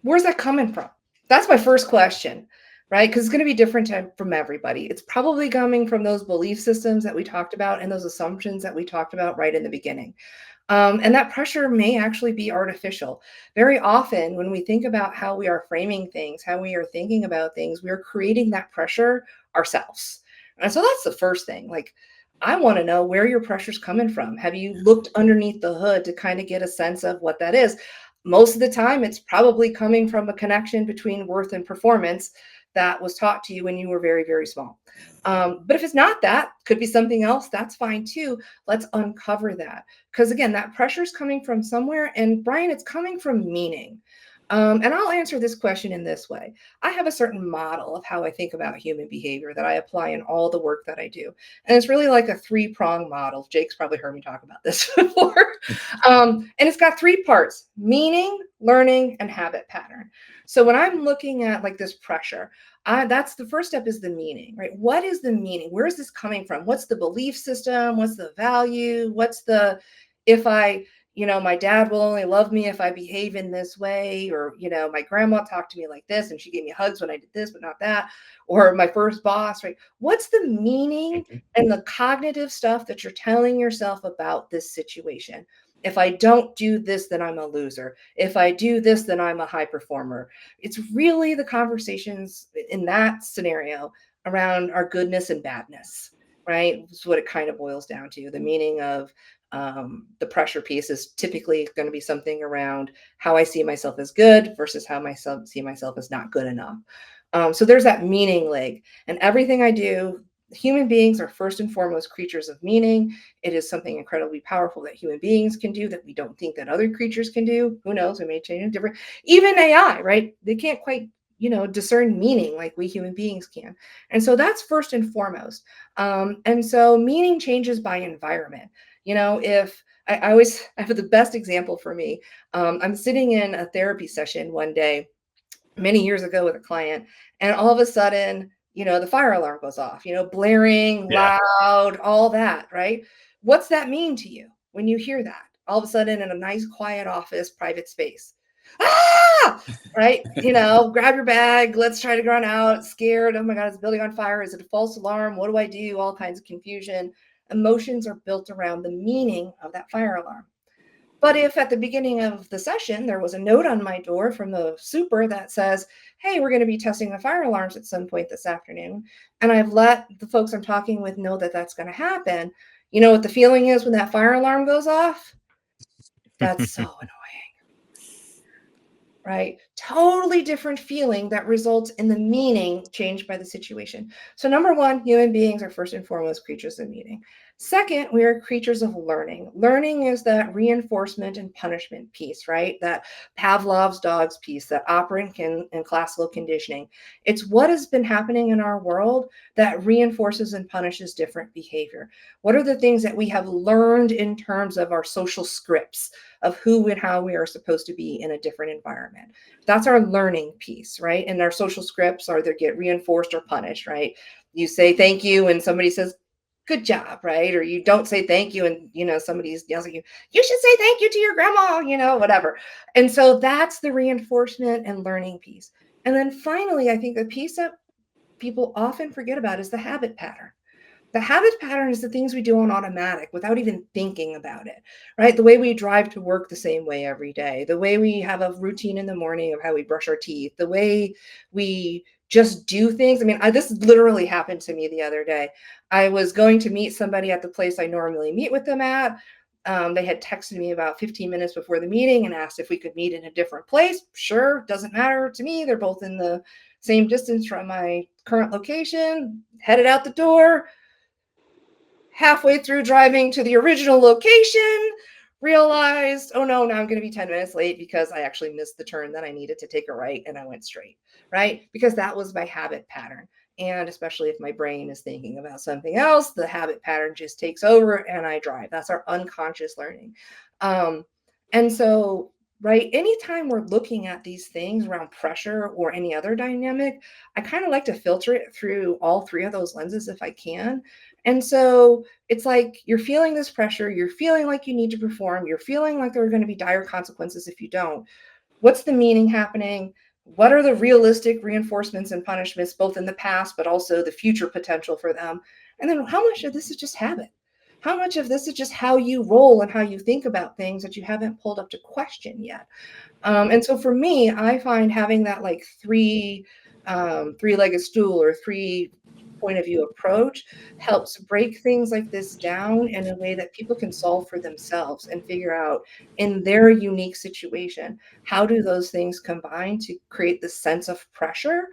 Where's that coming from? That's my first question, right? Because it's going to be different from everybody. It's probably coming from those belief systems that we talked about and those assumptions that we talked about right in the beginning. And that pressure may actually be artificial. Very often, when we think about how we are framing things, how we are thinking about things, we are creating that pressure ourselves. And so that's the first thing. Like, I want to know where your pressure's coming from. Have you looked underneath the hood to kind of get a sense of what that is? Most of the time, it's probably coming from a connection between worth and performance that was taught to you when you were very, very small. But if it's not that, could be something else, that's fine too. Let's uncover that. Because again, that pressure is coming from somewhere. And Brian, it's coming from meaning. And I'll answer this question in this way. I have a certain model of how I think about human behavior that I apply in all the work that I do. And it's really like a three-prong model. Jake's probably heard me talk about this before. And it's got three parts: meaning, learning, and habit pattern. So when I'm looking at like this pressure, that's the first step, is the meaning, right? What is the meaning? Where is this coming from? What's the belief system? What's the value? What's the, if I, my dad will only love me if I behave in this way, or, my grandma talked to me like this and she gave me hugs when I did this, but not that, or my first boss, right? What's the meaning Mhm. and the cognitive stuff that you're telling yourself about this situation? If I don't do this, then I'm a loser. If I do this, then I'm a high performer. It's really the conversations in that scenario around our goodness and badness, right? It's what it kind of boils down to. The meaning of the pressure piece is typically going to be something around how I see myself as good versus how myself see myself as not good enough. So there's that meaning leg, and everything I do. Human beings are first and foremost creatures of meaning. It is something incredibly powerful that human beings can do that we don't think that other creatures can do. Who knows? We may change it different. Even AI, right? They can't quite, discern meaning like we human beings can. And so that's first and foremost. And so meaning changes by environment. If I always I have the best example for me. I'm sitting in a therapy session one day many years ago with a client, and all of a sudden, the fire alarm goes off, blaring Yeah. loud, all that, right? What's that mean to you when you hear that all of a sudden in a nice quiet office private space? Ah, right, grab your bag, let's try to run out, scared, oh my god, it's building on fire, is it a false alarm, what do I do, all kinds of confusion. Emotions are built around the meaning of that fire alarm. But if at the beginning of the session there was a note on my door from the super that says, hey, we're going to be testing the fire alarms at some point this afternoon, and I've let the folks I'm talking with know that that's going to happen, you know what the feeling is when that fire alarm goes off? That's so annoying, right? Totally different feeling that results in the meaning changed by the situation. So, number one, human beings are first and foremost creatures of meaning. Second, we are creatures of learning. Learning is that reinforcement and punishment piece, right? That Pavlov's dogs piece, that operant and classical conditioning. It's what has been happening in our world that reinforces and punishes different behavior. What are the things that we have learned in terms of our social scripts of who and how we are supposed to be in a different environment? That's our learning piece, right? And our social scripts either get reinforced or punished, right? You say thank you and somebody says good job, right? Or you don't say thank you and somebody yells at you, you should say thank you to your grandma, whatever. And so that's the reinforcement and learning piece. And then finally, I think the piece that people often forget about is the habit pattern. The habit pattern is the things we do on automatic without even thinking about it, right? The way we drive to work the same way every day, the way we have a routine in the morning of how we brush our teeth, the way we just do things. I mean, this literally happened to me the other day. I was going to meet somebody at the place I normally meet with them at. They had texted me about 15 minutes before the meeting and asked if we could meet in a different place. Sure, doesn't matter to me. They're both in the same distance from my current location. Headed out the door, halfway through driving to the original location, realized, oh no, now I'm going to be 10 minutes late because I actually missed the turn that I needed to take a right and I went straight, right? Because that was my habit pattern. And especially if my brain is thinking about something else, the habit pattern just takes over and I drive. That's our unconscious learning. Um, and so, right, anytime we're looking at these things around pressure or any other dynamic, I kind of like to filter it through all three of those lenses if I can. And so it's like you're feeling this pressure, you're feeling like you need to perform, you're feeling like there are going to be dire consequences if you don't. What's the meaning happening? What are the realistic reinforcements and punishments, both in the past, but also the future potential for them? And then how much of this is just habit? How much of this is just how you roll and how you think about things that you haven't pulled up to question yet? And so for me, I find having that like three-legged stool or three point of view approach helps break things like this down in a way that people can solve for themselves and figure out in their unique situation, how do those things combine to create this sense of pressure?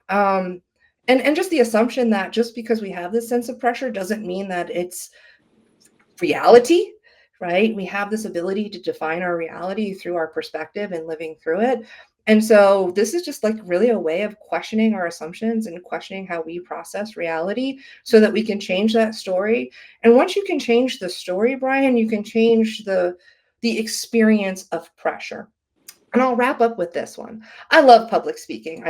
Um, and just the assumption that just because we have this sense of pressure doesn't mean that it's reality, right? We have this ability to define our reality through our perspective and living through it. And so this is just like really a way of questioning our assumptions and questioning how we process reality so that we can change that story. And once you can change the story, Brian, you can change the experience of pressure. And I'll wrap up with this one. I love public speaking.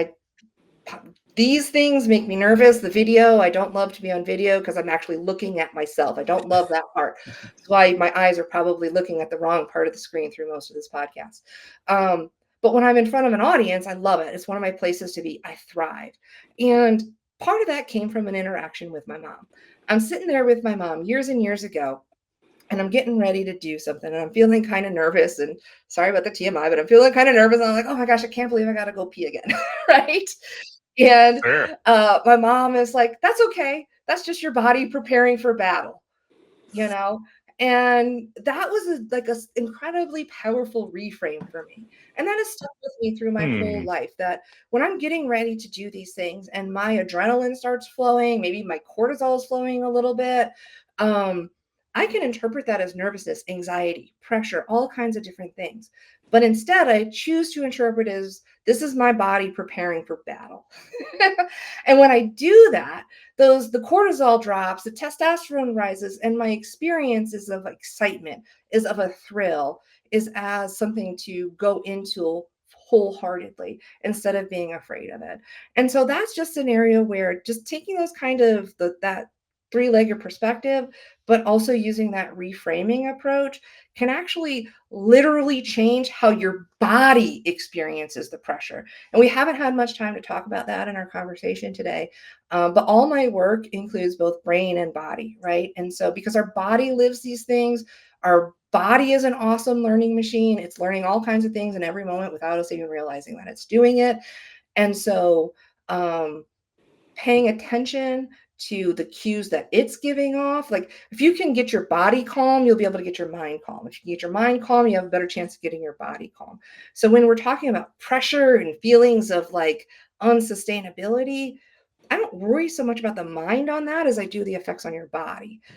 These things make me nervous. The video, I don't love to be on video because I'm actually looking at myself. I don't love that part. That's why my eyes are probably looking at the wrong part of the screen through most of this podcast. But when I'm in front of an audience, I love it. It's one of my places to be. I thrive. And part of that came from an interaction with my mom. I'm sitting there with my mom years and years ago, and I'm getting ready to do something, and I'm feeling kind of nervous. And sorry about the TMI, but I'm feeling kind of nervous. And I'm like, oh my gosh, I can't believe I got to go pee again. Right. And Sure. my mom is like, "That's okay. That's just your body preparing for battle," you know? And that was like a incredibly powerful reframe for me. And that has stuck with me through my whole Hmm. life that when I'm getting ready to do these things and my adrenaline starts flowing, maybe my cortisol is flowing a little bit, um, I can interpret that as nervousness, anxiety, pressure, all kinds of different things. But instead, I choose to interpret as this is my body preparing for battle. And when I do that, the cortisol drops, the testosterone rises, and my experience is of excitement, is of a thrill, is as something to go into wholeheartedly instead of being afraid of it. And so that's just an area where just taking those kind of that three-legged perspective, but also using that reframing approach can actually literally change how your body experiences the pressure. And we haven't had much time to talk about that in our conversation today. But all my work includes both brain and body, right? And so, because our body lives these things, our body is an awesome learning machine. It's learning all kinds of things in every moment without us even realizing that it's doing it. And so, um, paying attention to the cues that it's giving off. Like if you can get your body calm, you'll be able to get your mind calm. If you can get your mind calm, you have a better chance of getting your body calm. So when we're talking about pressure and feelings of like unsustainability, I don't worry so much about the mind on that as I do the effects on your body.